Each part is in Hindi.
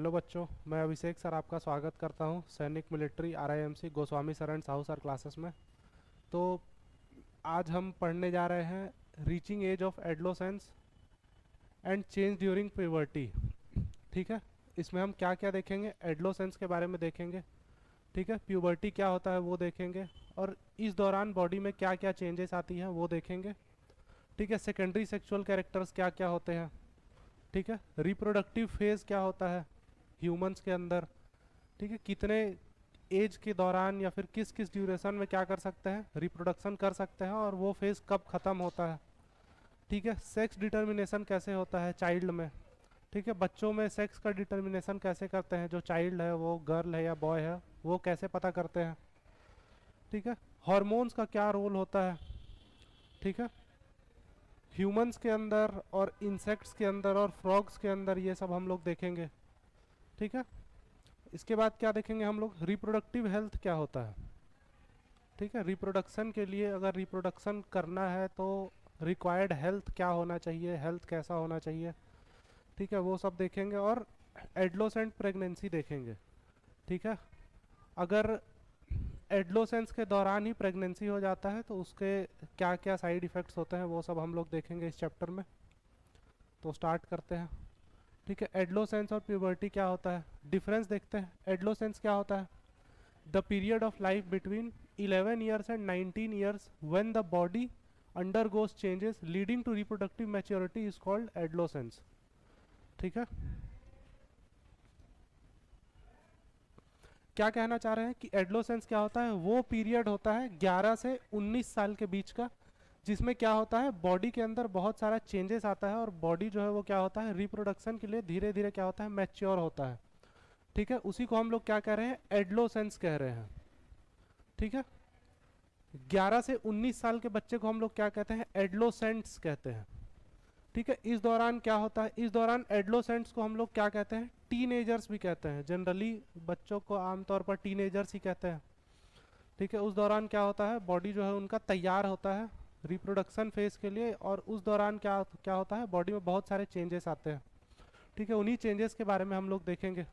हेलो बच्चों, मैं अभिषेक सर आपका स्वागत करता हूं सैनिक military RIMC Goswami sir and Sahu sir classes में। तो आज हम पढ़ने जा रहे हैं reaching age of adolescence and change during puberty. ठीक है, इसमें हम क्या क्या देखेंगे, एडोलेसेंस के बारे में देखेंगे। ठीक है, प्यूबर्टी क्या होता है वो देखेंगे, और इस दौरान बॉडी में क्या क्या चेंजेस आती हैं वो देखेंगे। ठीक है, सेकेंडरी सेक्सुअल कैरेक्टर्स क्या क्या होते हैं। ठीक है, रिप्रोडक्टिव फेज क्या होता है ह्यूमंस के अंदर। ठीक है, कितने एज के दौरान या फिर किस किस ड्यूरेशन में क्या कर सकते हैं, रिप्रोडक्शन कर सकते हैं, और वो फेज कब खत्म होता है। ठीक है, सेक्स डिटर्मिनेशन कैसे होता है चाइल्ड में। ठीक है, बच्चों में सेक्स का डिटर्मिनेशन कैसे करते हैं, जो चाइल्ड है वो गर्ल है या बॉय है वो कैसे पता करते हैं। ठीक है, हॉर्मोन्स का क्या रोल होता है। ठीक है, ह्यूमंस के अंदर और इंसेक्ट्स के अंदर और फ्रॉग्स के अंदर ये सब हम लोग देखेंगे। ठीक है, इसके बाद क्या देखेंगे हम लोग, रिप्रोडक्टिव हेल्थ क्या होता है। ठीक है, रिप्रोडक्शन के लिए अगर रिप्रोडक्शन करना है तो रिक्वायर्ड हेल्थ क्या होना चाहिए, हेल्थ कैसा होना चाहिए। ठीक है, वो सब देखेंगे, और एडोलेसेंट प्रेगनेंसी देखेंगे। ठीक है, अगर एडोलेसेंस के दौरान ही प्रेगनेंसी हो जाता है तो उसके क्या क्या साइड इफ़ेक्ट्स होते हैं वो सब हम लोग देखेंगे इस चैप्टर में। तो स्टार्ट करते हैं। ठीक है, एडोलेसेंस और प्यूबर्टी क्या होता है, डिफरेंस देखते हैं। एडोलेसेंस क्या होता है, the period of life between 11 years and 19 years when the body undergoes changes leading to reproductive maturity is called adolescence। ठीक है, क्या कहना चाह रहे हैं कि एडोलेसेंस क्या होता है, वो पीरियड होता है 11 से 19 साल के बीच का, जिसमें क्या होता है बॉडी के अंदर बहुत सारा चेंजेस आता है, और बॉडी जो है वो क्या होता है रिप्रोडक्शन के लिए धीरे धीरे क्या होता है मैच्योर होता है। ठीक है, उसी को हम लोग क्या कह रहे हैं, एडोलेसेंस कह रहे हैं। ठीक है, 11 से 19 साल के बच्चे को हम लोग क्या कहते हैं, एडोलेसेंट्स कहते हैं। ठीक है, इस दौरान क्या होता है, इस दौरान एडोलेसेंट्स को हम लोग क्या कहते हैं, टीनेजर्स भी कहते हैं। जनरली बच्चों को आमतौर पर टीनेजर्स ही कहते हैं। ठीक है, उस दौरान क्या होता है बॉडी जो है उनका तैयार होता है रिप्रोडक्शन फेज के लिए, और उस दौरान क्या क्या होता है बॉडी में बहुत सारे चेंजेस आते हैं। ठीक है, उन्हीं चेंजेस के बारे में हम लोग देखेंगे।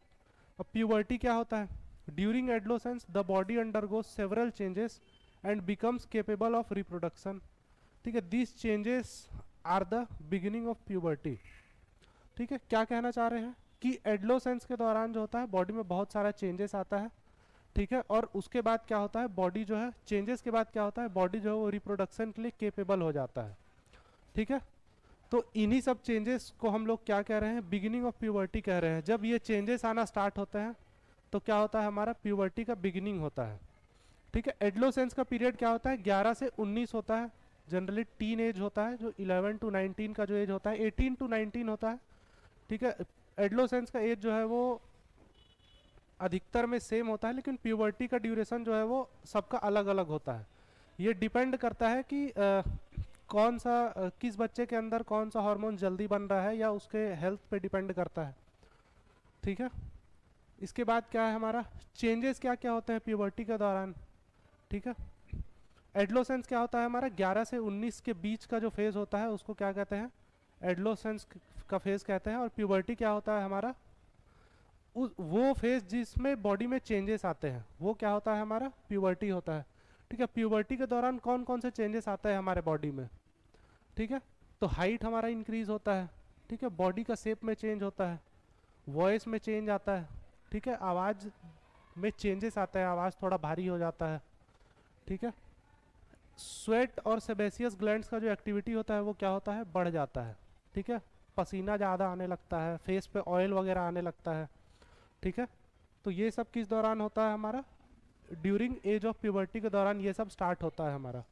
अब प्यूबर्टी क्या होता है, during adolescence the body undergoes several changes and becomes capable of reproduction. ठीक है, this changes are the beginning of puberty. ठीक है, क्या कहना चाह रहे हैं कि एडोलेसेंस के दौरान जो होता है बॉडी में बहुत सारा चेंजेस आता है। ठीक है, और उसके बाद क्या होता है बॉडी जो है, चेंजेस के बाद क्या होता है बॉडी जो है वो रिप्रोडक्शन के लिए केपेबल हो जाता है। ठीक है, तो इन्हीं सब चेंजेस को हम लोग क्या कह रहे हैं, बिगिनिंग ऑफ प्यूबर्टी कह रहे हैं। जब ये चेंजेस आना स्टार्ट होते हैं तो क्या होता है, हमारा प्यूबर्टी का बिगिनिंग होता है। ठीक है, एडोलेसेंस का पीरियड क्या होता है, 11 से 19 होता है। जनरली टीन एज होता है, जो 11 टू 19 का जो एज होता है, 18 टू 19 होता है। ठीक है, एडोलेसेंस का एज जो है वो अधिकतर में सेम होता है, लेकिन प्यूबर्टी का ड्यूरेशन जो है वो सबका अलग अलग होता है। ये डिपेंड करता है कि कौन सा किस बच्चे के अंदर कौन सा हार्मोन जल्दी बन रहा है, या उसके हेल्थ पे डिपेंड करता है। ठीक है, इसके बाद क्या है हमारा, चेंजेस क्या क्या होते हैं प्यूबर्टी के दौरान। ठीक है, एडोलेसेंस क्या होता है हमारा, 11 से 19 के बीच का जो फेज होता है उसको क्या कहते हैं, एडोलेसेंस का फेज कहते हैं। और प्यूबर्टी क्या होता है हमारा, उस वो फेज जिसमें बॉडी में चेंजेस आते हैं वो क्या होता है हमारा, प्यूबर्टी होता है। ठीक है, प्यूबर्टी के दौरान कौन कौन से चेंजेस आते हैं हमारे बॉडी में। ठीक है, तो हाइट हमारा इंक्रीज होता है। ठीक है, बॉडी का शेप में चेंज होता है, वॉइस में चेंज आता है। ठीक है, आवाज़ में चेंजेस आता है, आवाज़ थोड़ा भारी हो जाता है। ठीक है, स्वेट और सेबेसियस ग्लैंड्स का जो एक्टिविटी होता है वो क्या होता है, बढ़ जाता है। ठीक है, पसीना ज़्यादा आने लगता है, फेस पे ऑयल वगैरह आने लगता है। ठीक है, तो ये सब किस दौरान होता है हमारा, ड्यूरिंग एज ऑफ प्यूबर्टी के दौरान ये सब स्टार्ट होता है हमारा।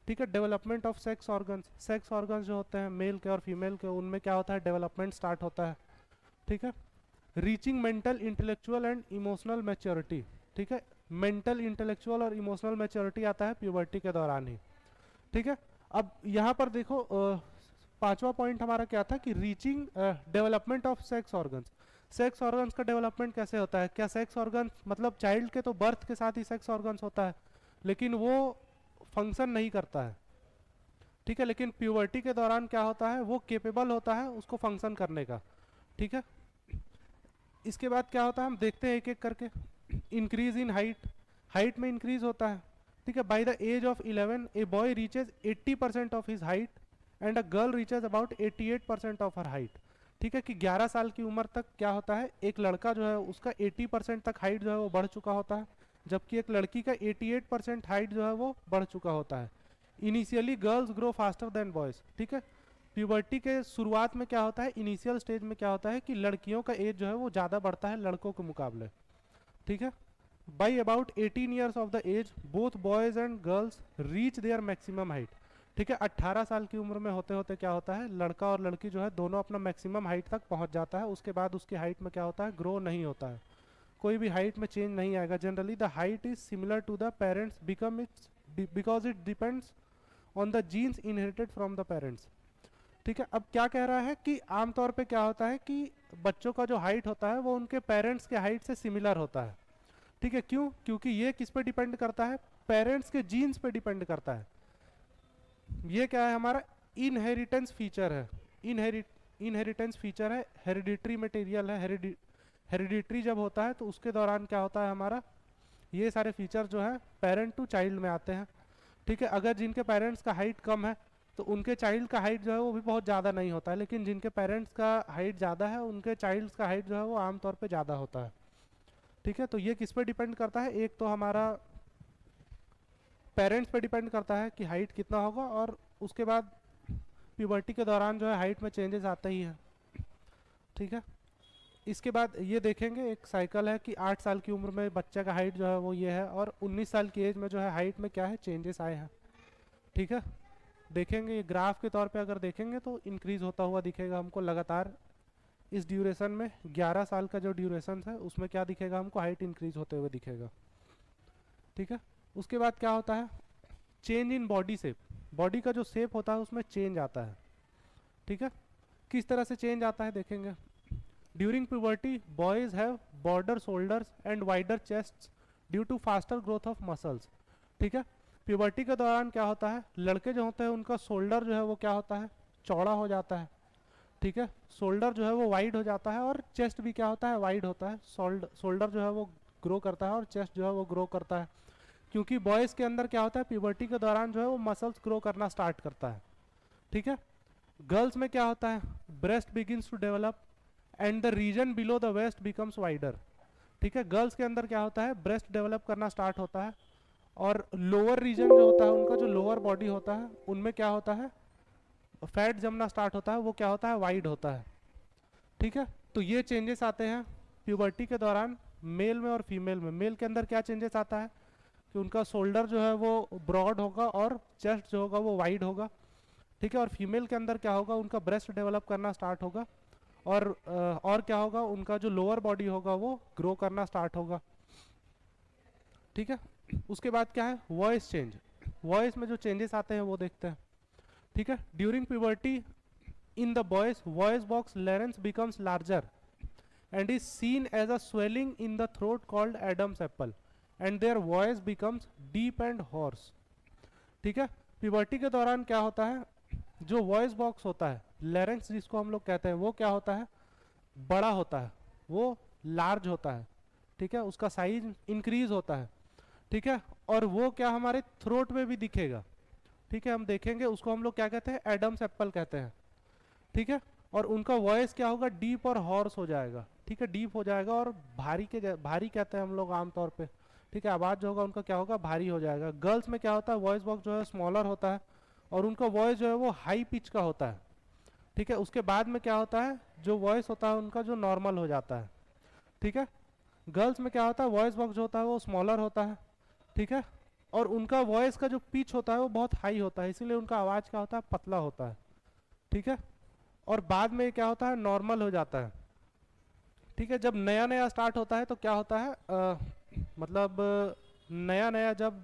ठीक है, development of sex organs, sex organs जो होते हैं मेल के और फीमेल के, उनमें क्या होता है डेवलपमेंट स्टार्ट होता है। ठीक है, reaching mental intellectual and emotional maturity. ठीक है, मेंटल इंटेलेक्चुअल और इमोशनल मैच्योरिटी आता है प्यूबर्टी के दौरान ही। ठीक है, अब यहाँ पर देखो पांचवा पॉइंट हमारा क्या था कि reaching development of sex organs. Sex organs का डेवलपमेंट कैसे होता है, क्या सेक्स ऑर्गन्स मतलब चाइल्ड के तो बर्थ के साथ ही सेक्स ऑर्गन्स होता है, लेकिन वो फंक्शन नहीं करता है। ठीक है, लेकिन प्यूबर्टी के दौरान क्या होता है, वो केपेबल होता है उसको फंक्शन करने का। ठीक है, इसके बाद क्या होता है हम देखते हैं एक एक करके। इंक्रीज इन हाइट, हाइट में इंक्रीज होता है, ठीक है। By the age of 11 a boy reaches 80% of his height and a girl reaches about 88% of her height, ठीक है। कि 11 साल की उम्र तक क्या होता है, एक लड़का जो है उसका 80% तक हाइट जो है वो बढ़ चुका होता है, जबकि एक लड़की का 88% हाइट जो है वो बढ़ चुका होता है। Initially girls grow faster than boys, ठीक है। प्यूबर्टी के शुरुआत में क्या होता है, इनिशियल स्टेज में क्या होता है कि लड़कियों का एज जो है वो ज़्यादा बढ़ता है लड़कों के मुकाबले, ठीक है। By about 18 years of the age both boys and girls reach their maximum height, ठीक है। 18 साल की उम्र में होते होते क्या होता है, लड़का और लड़की जो है दोनों अपना मैक्सिमम हाइट तक पहुंच जाता है। उसके बाद उसकी हाइट में क्या होता है, ग्रो नहीं होता है, कोई भी हाइट में चेंज नहीं आएगा। Generally the height is similar to the parents become its because it depends on the genes inherited from the parents, ठीक है। अब क्या कह रहा है कि आमतौर पे क्या होता है कि बच्चों का जो हाइट होता है वो उनके पेरेंट्स के हाइट से सिमिलर होता है, ठीक है। क्यों, क्योंकि ये किस पे डिपेंड करता है, पेरेंट्स के जीन्स पे डिपेंड करता है। ये क्या है, हमारा इनहेरिटेंस फीचर है, इनहेरिटेंस फीचर है, हेरिडिटरी मटेरियल है। हेरिडिटरी जब होता है तो उसके दौरान क्या होता है, हमारा ये सारे फीचर जो है पेरेंट टू चाइल्ड में आते हैं, ठीक है। अगर जिनके पेरेंट्स का हाइट कम है तो उनके चाइल्ड का हाइट जो है वो भी बहुत ज़्यादा नहीं होता है, लेकिन जिनके पेरेंट्स का हाइट ज़्यादा है उनके चाइल्ड का हाइट जो है वो आमतौर पे ज़्यादा होता है, ठीक है। तो ये किस पे डिपेंड करता है, एक तो हमारा पेरेंट्स पे डिपेंड करता है कि हाइट कितना होगा, और उसके बाद प्यूबर्टी के दौरान जो है हाइट में चेंजेस आते ही हैं, ठीक है। इसके बाद ये देखेंगे एक साइकिल है कि 8 साल की उम्र में बच्चे का हाइट जो है वो ये है, और 19 साल की एज में जो है हाइट में क्या है, चेंजेस आए हैं, ठीक है। देखेंगे ये ग्राफ के तौर पे अगर देखेंगे तो इंक्रीज होता हुआ दिखेगा हमको लगातार। इस ड्यूरेशन में 11 साल का जो ड्यूरेशन है उसमें क्या दिखेगा हमको, हाइट इंक्रीज होते हुए दिखेगा, ठीक है। उसके बाद क्या होता है, change in body shape, body का जो शेप होता है उसमें चेंज आता है, ठीक है। किस तरह से चेंज आता है देखेंगे। During puberty boys have border shoulders and wider chest due to faster growth of muscles, ठीक है। प्यूबर्टी के दौरान क्या होता है, लड़के जो होते हैं उनका शोल्डर जो है वो क्या होता है, चौड़ा हो जाता है, ठीक है। शोल्डर जो है वो वाइड हो जाता है, और चेस्ट भी क्या होता है, वाइड होता है। शोल्डर जो है वो ग्रो करता है और चेस्ट जो है वो ग्रो करता है, क्योंकि बॉयज़ के अंदर क्या होता है, प्यूबर्टी के दौरान जो है वो मसल्स ग्रो करना स्टार्ट करता है, ठीक है। गर्ल्स में क्या होता है, breast begins to develop and the region below the waist becomes wider, ठीक है। गर्ल्स के अंदर क्या होता है, ब्रेस्ट डेवलप करना स्टार्ट होता है, और लोअर रीजन जो होता है उनका, जो लोअर बॉडी होता है उनमें क्या होता है, फैट जमना स्टार्ट होता है, वो क्या होता है, वाइड होता है, ठीक है। तो ये चेंजेस आते हैं प्यूबर्टी के दौरान मेल में और फीमेल में। मेल के अंदर क्या चेंजेस आता है कि उनका शोल्डर जो है वो ब्रॉड होगा और चेस्ट जो होगा वो वाइड होगा, ठीक है। और फीमेल के अंदर क्या होगा, उनका ब्रेस्ट डेवलप करना स्टार्ट होगा, और क्या होगा, उनका जो लोअर बॉडी होगा वो ग्रो करना स्टार्ट होगा, ठीक है। उसके बाद क्या है, वॉइस चेंज, वॉइस में जो चेंजेस आते हैं वो देखते हैं, ठीक है। During puberty in the boys voice box larynx becomes larger and is seen as a swelling in the throat called Adam's apple and their voice becomes deep and hoarse, ठीक है। प्यूबर्टी के दौरान क्या होता है, जो वॉइस बॉक्स होता है, लेरेंक्स जिसको हम लोग कहते हैं, वो क्या होता है, बड़ा होता है, वो लार्ज होता है, ठीक है। उसका साइज इंक्रीज होता है, ठीक है। और वो क्या हमारे थ्रोट में भी दिखेगा, ठीक है। हम देखेंगे उसको हम लोग क्या कहते हैं, एडम्स एप्पल कहते हैं, ठीक है। और उनका वॉइस क्या होगा, डीप और हॉर्स हो जाएगा, ठीक है। डीप हो जाएगा और भारी कहते हैं हम लोग आमतौर पे, ठीक है। आवाज़ जो होगा उनका क्या होगा, भारी हो जाएगा। गर्ल्स में क्या होता है, वॉइस बॉक्स जो है स्मॉलर होता है, और उनका वॉइस जो है वो हाई पिच का होता है, ठीक है। उसके बाद में क्या होता है, जो वॉइस होता है उनका जो नॉर्मल हो जाता है, ठीक है। गर्ल्स में क्या होता है, वॉइस बॉक्स जो होता है वो स्मॉलर होता है, ठीक है। और उनका वॉइस का जो पिच होता है वो बहुत हाई होता है, इसीलिए उनका आवाज़ क्या होता है, पतला होता है, ठीक है। और बाद में क्या होता है, नॉर्मल हो जाता है, ठीक है। जब नया नया स्टार्ट होता है तो क्या होता है, मतलब नया नया जब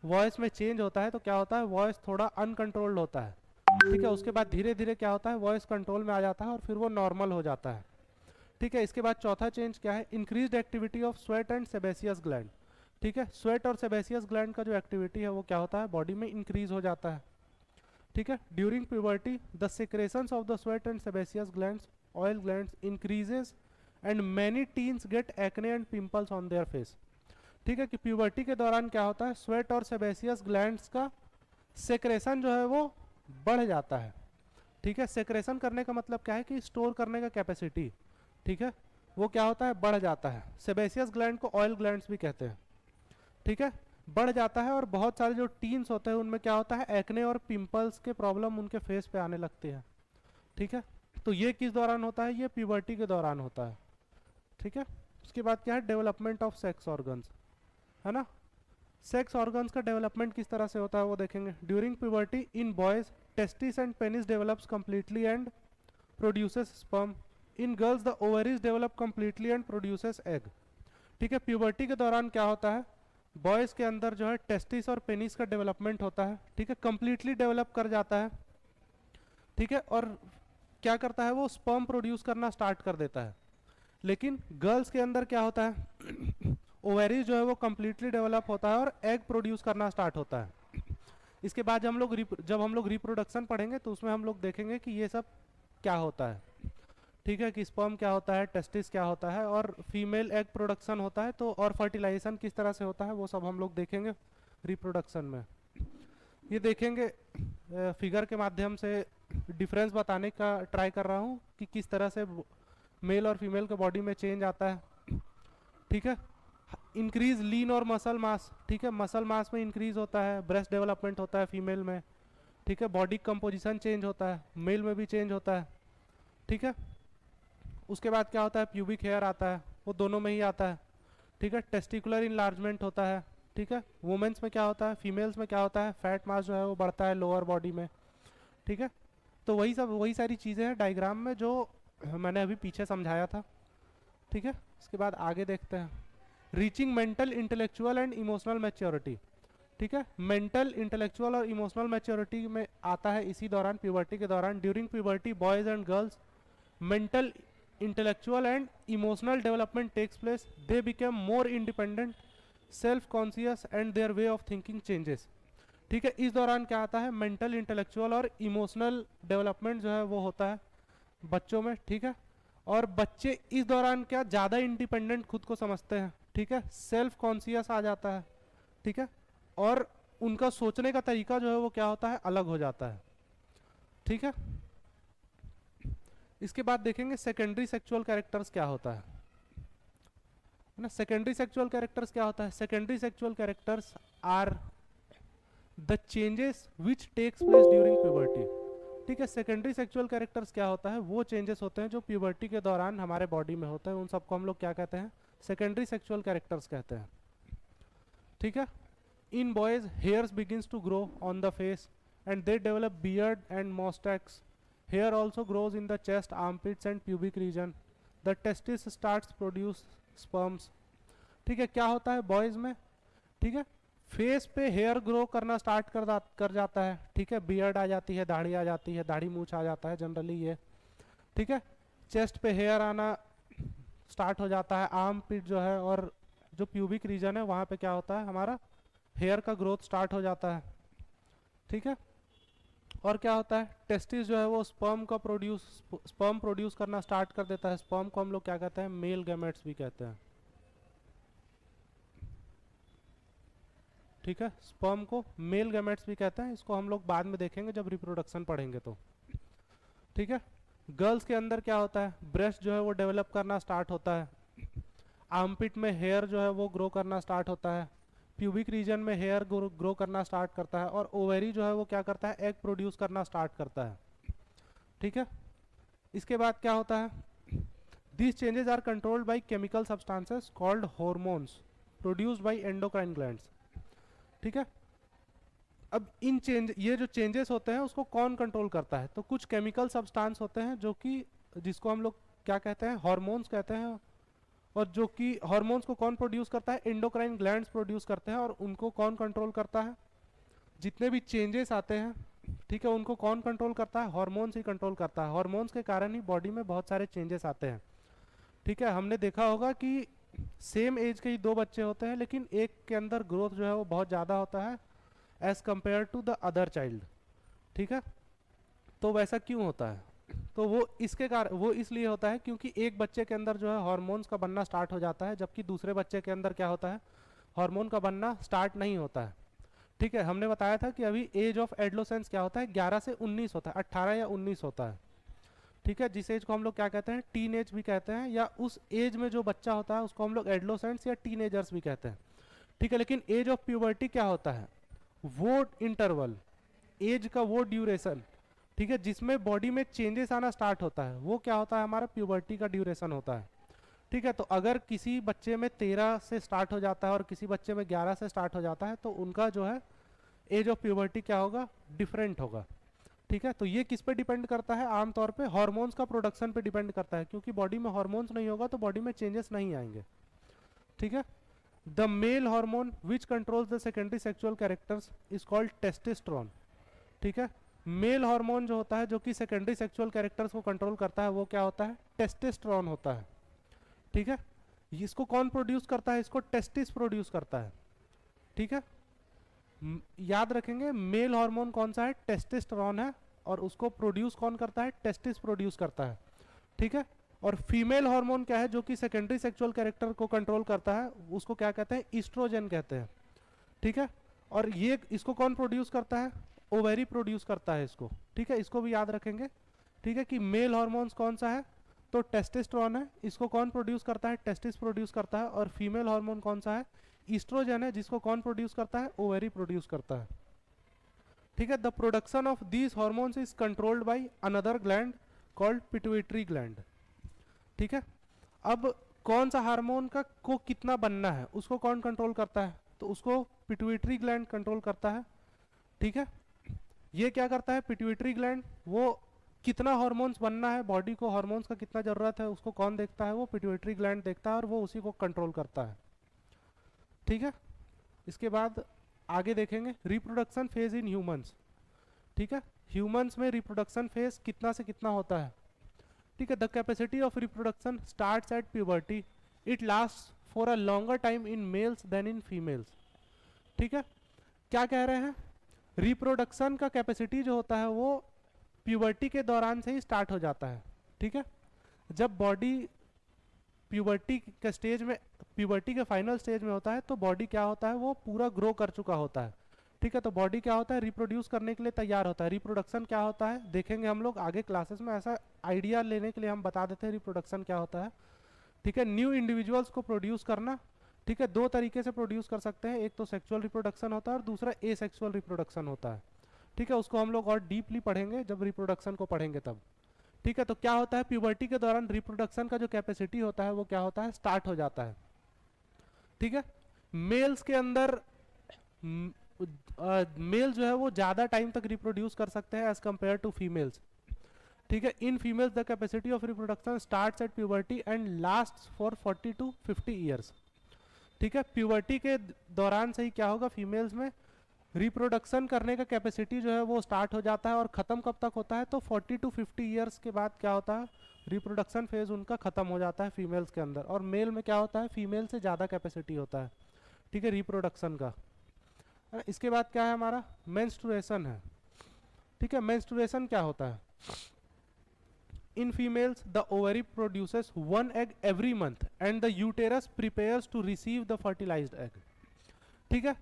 वॉइस में चेंज होता है तो क्या होता है, वॉइस थोड़ा अनकंट्रोल्ड होता है, ठीक है। उसके बाद धीरे धीरे क्या होता है, वॉइस कंट्रोल में आ जाता है और फिर वो नॉर्मल हो जाता है, ठीक है। इसके बाद चौथा चेंज क्या है, increased activity of sweat and sebaceous gland, ठीक है। स्वेट और सेबेसियस ग्लैंड का जो एक्टिविटी है वो क्या होता है, बॉडी में इंक्रीज हो जाता है, ठीक है। During puberty the secretions of the sweat and sebaceous glands, oil glands increases and many teens gate acne and pimples on their face. ठीक है, कि प्यूबर्टी के दौरान क्या होता है, स्वेट और सेबेसियस ग्लैंड्स का सेक्रेशन जो है वो बढ़ जाता है। ठीक है, सेक्रेशन करने का मतलब क्या है कि स्टोर करने का कैपेसिटी, ठीक है, वो क्या होता है, बढ़ जाता है। सेबेसियस ग्लैंड को ऑयल ग्लैंड्स भी कहते हैं। ठीक है, बढ़ जाता है और बहुत सारे जो टीन्स होते हैं उनमें क्या होता है, एक्ने और पिंपल्स के प्रॉब्लम उनके फेस पे आने लगते हैं। ठीक है, तो ये किस दौरान होता है, ये प्यूबर्टी के दौरान होता है। ठीक है, उसके बाद क्या है, डेवलपमेंट ऑफ सेक्स ऑर्गन्स, है ना। सेक्स ऑर्गन्स का डेवलपमेंट किस तरह से होता है वो देखेंगे। During puberty in boys testis and penis develops completely and produces sperm. In girls the ovaries develop completely and produces egg. ठीक है, प्यूबर्टी के दौरान क्या होता है, बॉयज के अंदर जो है टेस्टिस और पेनिस का डेवलपमेंट होता है। ठीक है, कंप्लीटली डेवलप कर जाता है। ठीक है, और क्या करता है, वो स्पर्म प्रोड्यूस करना स्टार्ट कर देता है। लेकिन गर्ल्स के अंदर क्या होता है, ओवेरीज जो है वो कंप्लीटली डेवलप होता है और एग प्रोड्यूस करना स्टार्ट होता है। इसके बाद जब हम लोग रिप्रोडक्शन पढ़ेंगे तो उसमें हम लोग देखेंगे कि ये सब क्या होता है। ठीक है, कि स्पर्म क्या होता है, टेस्टिस क्या होता है, और फीमेल एग प्रोडक्शन होता है तो, और फर्टिलाइजेशन किस तरह से होता है वो सब हम लोग देखेंगे रिप्रोडक्शन में। ये देखेंगे फिगर के माध्यम से डिफरेंस बताने का ट्राई कर रहा हूँ कि किस तरह से मेल और फीमेल के बॉडी में चेंज आता है। ठीक है, इंक्रीज लीन और मसल मास। ठीक है, मसल मास में इंक्रीज होता है, ब्रेस्ट डेवलपमेंट होता है फीमेल में। ठीक है, बॉडी कंपोजिशन चेंज होता है, मेल में भी चेंज होता है। ठीक है, उसके बाद क्या होता है, प्यूबिक हेयर आता है, वो दोनों में ही आता है। ठीक है, टेस्टिकुलर इनलार्जमेंट होता है। ठीक है, वुमेन्स में क्या होता है, फीमेल्स में क्या होता है, फैट मास जो है वो बढ़ता है लोअर बॉडी में। ठीक है, तो वही सारी चीज़ें हैं डायग्राम में जो मैंने अभी पीछे समझाया था। ठीक है, इसके बाद आगे देखते हैं, reaching mental intellectual and emotional maturity. ठीक है, मेंटल इंटेलेक्चुअल और इमोशनल मैच्योरिटी में आता है इसी दौरान, प्यूबर्टी के दौरान। During puberty boys and girls mental, intellectual and emotional development takes place. They become more independent, self conscious and their way of thinking changes. ठीक है, इस दौरान क्या आता है, मेंटल, इंटेलेक्चुअल और इमोशनल डेवलपमेंट जो है वो होता है बच्चों में। ठीक है, और बच्चे इस दौरान क्या ज़्यादा इंडिपेंडेंट खुद को समझते हैं। ठीक है, सेल्फ कॉन्शियस आ जाता है। ठीक है, और उनका सोचने का तरीका जो है वो क्या होता है, अलग हो जाता है। ठीक है, इसके बाद देखेंगे सेकेंडरी सेक्सुअल कैरेक्टर्स क्या होता है ना। सेकेंडरी सेक्सुअल कैरेक्टर्स क्या होता है, secondary sexual characters are the changes which takes place during puberty. ठीक है, सेकेंडरी सेक्सुअल कैरेक्टर्स क्या होता है, वो चेंजेस होते हैं जो प्यूबर्टी के दौरान हमारे बॉडी में होते हैं, उन सबको हम लोग क्या कहते हैं, सेकेंडरी सेक्सुअल कैरेक्टर्स कहते हैं। ठीक है, in boys hairs begins to grow on the face and they develop beard and moustaches. Hair also grows in the chest, armpits and pubic region. The testis starts produce sperms. ठीक है, क्या होता है बॉयज में, ठीक है, फेस पे हेयर ग्रो करना स्टार्ट कर जाता है। ठीक है, बियर्ड आ जाती है, दाढ़ी आ जाती है, दाढ़ी मूछ आ जाता है जनरली ये। ठीक है, चेस्ट पे हेयर आना स्टार्ट हो जाता है, आर्म पिट जो है और जो प्यूबिक रीजन है वहाँ पे क्या होता है, हमारा हेयर का ग्रोथ स्टार्ट हो जाता है। ठीक है, और क्या होता है, टेस्टिस जो है वो स्पर्म प्रोड्यूस करना स्टार्ट कर देता है। स्पर्म को हम लोग क्या कहते हैं, मेल गैमेट्स भी कहते हैं। ठीक है, स्पर्म को मेल गैमेट्स भी कहते हैं, इसको हम लोग बाद में देखेंगे जब रिप्रोडक्शन पढ़ेंगे तो। ठीक है, गर्ल्स के अंदर क्या होता है, ब्रेस्ट जो है वो डेवलप करना स्टार्ट होता है, आर्मपिट में हेयर जो है वो ग्रो करना स्टार्ट होता है, प्यूबिक रीजन में हेयर ग्रो करना स्टार्ट करता है, और ओवेरी जो है वो क्या करता है, एग प्रोड्यूस करना स्टार्ट करता है। ठीक है, इसके बाद क्या होता है, these changes are controlled by chemical substances called hormones produced by endocrine glands। ठीक है, अब ये जो चेंजेस होते हैं उसको कौन कंट्रोल करता है, तो कुछ केमिकल सब्सटेंस होते हैं जो कि जिसको हम लोग क्या कहते हैं, हार्मोन्स कहते हैं, और जो कि हार्मोन्स को कौन प्रोड्यूस करता है, एंडोक्राइन ग्लैंड्स प्रोड्यूस करते हैं, और उनको कौन कंट्रोल करता है, जितने भी चेंजेस आते हैं, ठीक है, उनको कौन कंट्रोल करता है, हार्मोन्स ही कंट्रोल करता है। हार्मोन्स के कारण ही बॉडी में बहुत सारे चेंजेस आते हैं। ठीक है, हमने देखा होगा कि सेम एज के ही दो बच्चे होते हैं लेकिन एक के अंदर ग्रोथ जो है वो बहुत ज़्यादा होता है as compare to the other child. ठीक है, तो वैसा क्यों होता है, तो वो इसके कारण वो इसलिए होता है क्योंकि एक बच्चे के अंदर जो है हार्मोन्स का बनना स्टार्ट हो जाता है, जबकि दूसरे बच्चे के अंदर क्या होता है, हार्मोन का बनना स्टार्ट नहीं होता है। ठीक है, हमने बताया था कि अभी एज ऑफ एडोलेसेंस क्या होता है, 11 से 19 होता है, 18 या 19 होता है। ठीक है, जिस एज को हम लोग क्या कहते हैं, टीन एज भी कहते हैं, या उस एज में जो बच्चा होता है उसको हम लोग एडोलेसेंट्स या टीनेजर्स भी कहते हैं। ठीक है, लेकिन एज ऑफ प्यूबर्टी क्या होता है, वो इंटरवल, एज का वो ड्यूरेशन, ठीक है, जिसमें बॉडी में चेंजेस आना स्टार्ट होता है, वो क्या होता है, हमारा प्यूबर्टी का ड्यूरेशन होता है। ठीक है, तो अगर किसी बच्चे में 13 से स्टार्ट हो जाता है और किसी बच्चे में 11 से स्टार्ट हो जाता है, तो उनका जो है एज ऑफ प्यूबर्टी क्या होगा, डिफरेंट होगा। ठीक है, तो ये किस पे डिपेंड करता है, आमतौर पे हार्मोन्स का प्रोडक्शन पे डिपेंड करता है, क्योंकि बॉडी में हार्मोन्स नहीं होगा तो बॉडी में चेंजेस नहीं आएंगे। ठीक है, the male hormone which controls the secondary sexual characters is called testosterone. ठीक है, मेल हार्मोन जो होता है जो कि सेकेंडरी सेक्सुअल कैरेक्टर्स को कंट्रोल करता है, वो क्या होता है, टेस्टोस्टेरोन होता है। ठीक है, इसको कौन प्रोड्यूस करता है, इसको टेस्टिस प्रोड्यूस करता है। ठीक है, याद रखेंगे मेल हार्मोन कौन सा है, टेस्टोस्टेरोन है, और उसको प्रोड्यूस कौन करता है, टेस्टिस प्रोड्यूस करता है। ठीक है, और फीमेल हार्मोन क्या है जो कि सेकेंडरी सेक्सुअल कैरेक्टर को कंट्रोल करता है, उसको क्या कहते हैं, ईस्ट्रोजन कहते हैं। ठीक है, और ये इसको कौन प्रोड्यूस करता है, ओवेरी प्रोड्यूस करता है इसको। ठीक है, इसको भी याद रखेंगे। ठीक है, कि मेल हार्मोन्स कौन सा है, तो टेस्टोस्टेरोन है, इसको कौन प्रोड्यूस करता है, टेस्टिस प्रोड्यूस करता है, और फीमेल हार्मोन कौन सा है, ईस्ट्रोजन है, जिसको कौन प्रोड्यूस करता है, ओवेरी प्रोड्यूस करता है। ठीक है, the production of these hormones is controlled by another gland called pituitary gland. ठीक है, अब कौन सा हार्मोन का को कितना बनना है उसको कौन कंट्रोल करता है, तो उसको पिट्यूटरी ग्लैंड कंट्रोल करता है। ठीक है, ये क्या करता है, पिट्यूटरी ग्लैंड, वो कितना हार्मोन्स बनना है, बॉडी को हार्मोन्स का कितना जरूरत है, उसको कौन देखता है, वो पिट्यूटरी ग्लैंड देखता है, और वो उसी को कंट्रोल करता है। ठीक है, इसके बाद आगे देखेंगे रिप्रोडक्शन फेज इन ह्यूमंस। ठीक है, ह्यूमंस में रिप्रोडक्शन फेज कितना से कितना होता है। ठीक है, the capacity of reproduction starts at puberty, it last for a longer time in males than in females. ठीक है, क्या कह रहे हैं, रिप्रोडक्शन का कैपेसिटी जो होता है वो प्यूबर्टी के दौरान से ही स्टार्ट हो जाता है। ठीक है, जब बॉडी प्यूबर्टी के स्टेज में, प्यूबर्टी के फाइनल स्टेज में होता है, तो बॉडी क्या होता है, वो पूरा ग्रो कर चुका होता है। ठीक है, तो बॉडी क्या होता है, रिप्रोड्यूस करने के लिए तैयार होता है। रिप्रोडक्शन क्या होता है देखेंगे हम लोग आगे क्लासेस में, ऐसा आइडिया लेने के लिए हम बता देते हैं रिप्रोडक्शन क्या होता है। ठीक है, न्यू इंडिविजुअल्स को प्रोड्यूस करना। ठीक है, दो तरीके से प्रोड्यूस कर सकते हैं, एक तो सेक्सुअल रिप्रोडक्शन होता है और दूसरा एसेक्सुअल रिप्रोडक्शन होता है। ठीक है, उसको हम लोग और डीपली पढ़ेंगे जब रिप्रोडक्शन को पढ़ेंगे तब। ठीक है, तो क्या होता है, प्यूबर्टी के दौरान रिप्रोडक्शन का जो कैपेसिटी होता है वो क्या होता है, स्टार्ट हो जाता है। ठीक है, मेल्स के अंदर मेल जो है वो ज्यादा टाइम तक रिप्रोड्यूस कर सकते हैं एज कंपेयर टू फीमेल्स। ठीक है, in females the capacity of reproduction starts at puberty and lasts for 40 to 50 years. ठीक है, प्यूबर्टी के दौरान से ही क्या होगा, फीमेल्स में रिप्रोडक्शन करने का कैपेसिटी जो है वो स्टार्ट हो जाता है, और ख़त्म कब तक होता है, तो 40 to 50 ईयर्स के बाद क्या होता है, रिप्रोडक्शन फेज उनका ख़त्म हो जाता है फीमेल्स के अंदर। और मेल में क्या होता है, फीमेल से ज़्यादा कैपेसिटी होता है। ठीक है, रिप्रोडक्शन का। इसके बाद क्या है हमारा, मेंस्ट्रुएशन है। ठीक है, मेंस्ट्रुएशन क्या होता है, in females the ovary produces 1 egg every month and the uterus prepares to receive the fertilized egg। ठीक है,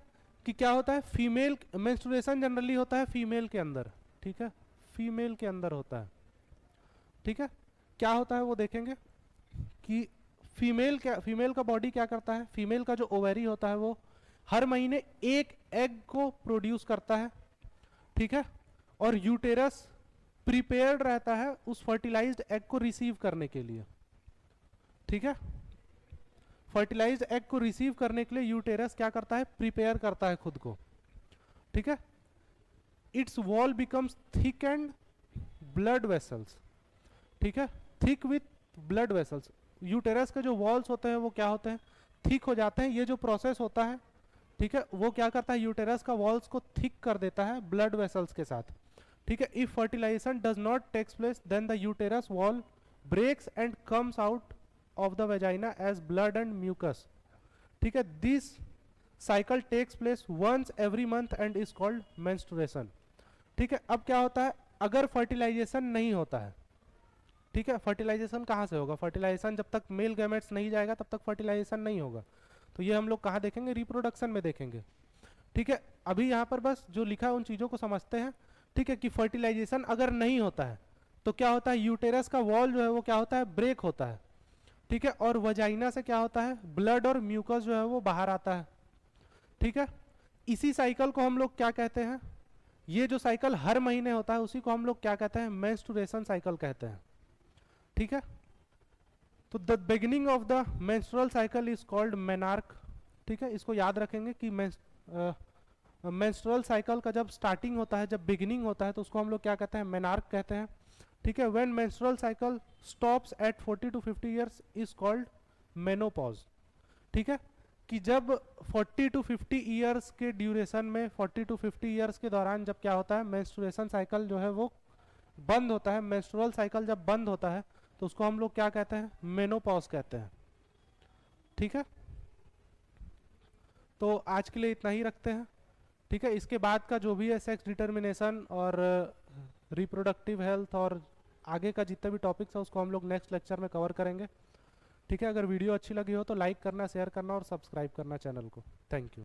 कि क्या होता है, फीमेल मेंस्ट्रुएशन जनरली होता है फीमेल के अंदर। ठीक है, फीमेल के अंदर होता है। ठीक है, क्या होता है वो देखेंगे कि फीमेल का बॉडी क्या करता है, फीमेल का जो ओवेरी होता है वो हर महीने एक एग को प्रोड्यूस करता है। ठीक है, और यूटेरस प्रिपेयर्ड रहता है उस फर्टिलाइज्ड एग को रिसीव करने के लिए। ठीक है, फर्टिलाइज्ड एग को रिसीव करने के लिए यूटेरस क्या करता है, प्रिपेयर करता है खुद को। ठीक है, it's wall becomes thick and blood vessels. ठीक है, thick with blood vessels, uterus के जो वॉल्स होते हैं वो क्या होते हैं, थिक हो जाते हैं। ये जो प्रोसेस होता है, ठीक है, वो क्या करता है, यूटेरस का वॉल्स को थिक कर देता है ब्लड वेसल्स के साथ। ठीक है, if fertilization does not takes place then the uterus wall breaks and comes out of the vagina as blood and mucus. ठीक है, this cycle takes place once every month and is called menstruation. ठीक है, अब क्या होता है, अगर फर्टिलाइजेशन नहीं होता है, ठीक है, फर्टिलाइजेशन कहाँ से होगा? फर्टिलाइजेशन जब तक मेल गैमेट्स नहीं जाएगा तब तक फर्टिलाइजेशन नहीं होगा। तो ये हम लोग कहाँ देखेंगे? रिप्रोडक्शन में देखेंगे। ठीक है, अभी यहाँ पर बस जो लिखा है उन चीज़ों को समझते हैं। ठीक है, कि फर्टिलाइजेशन अगर नहीं होता है तो क्या होता है? यूटेरस का वॉल जो है वो क्या होता है? ब्रेक होता है। ठीक है, और वजाइना से क्या होता है? ब्लड और म्यूकस जो है वो बाहर आता है। ठीक है, इसी साइकिल को हम लोग क्या कहते हैं? ये जो साइकिल हर महीने होता है उसी को हम लोग क्या कहते हैं? मेंस्ट्रुएशन साइकिल कहते हैं। ठीक है, तो the beginning of the menstrual cycle is called menarche. ठीक है, इसको याद रखेंगे कि मेंस्ट्रुअल साइकिल का जब स्टार्टिंग होता है, जब बिगिनिंग होता है, तो उसको हम लोग क्या कहते हैं? मेनार्क कहते हैं। ठीक है, when menstrual cycle stops at 40 to 50 years is called menopause. ठीक है, कि जब 40 to 50 इयर्स के ड्यूरेशन में, 40 to 50 इयर्स के दौरान जब क्या होता है? मेंस्ट्रुएशन साइकिल जो है वो बंद होता है। मेंस्ट्रुअल साइकिल जब बंद होता है तो उसको हम लोग क्या कहते हैं? मेनोपॉज कहते हैं। ठीक है, तो आज के लिए इतना ही रखते हैं। ठीक है, इसके बाद का जो भी है सेक्स डिटर्मिनेशन और रिप्रोडक्टिव हेल्थ और आगे का जितने भी टॉपिक्स है उसको हम लोग नेक्स्ट लेक्चर में कवर करेंगे। ठीक है, अगर वीडियो अच्छी लगी हो तो लाइक करना, शेयर करना और सब्सक्राइब करना चैनल को। Thank you.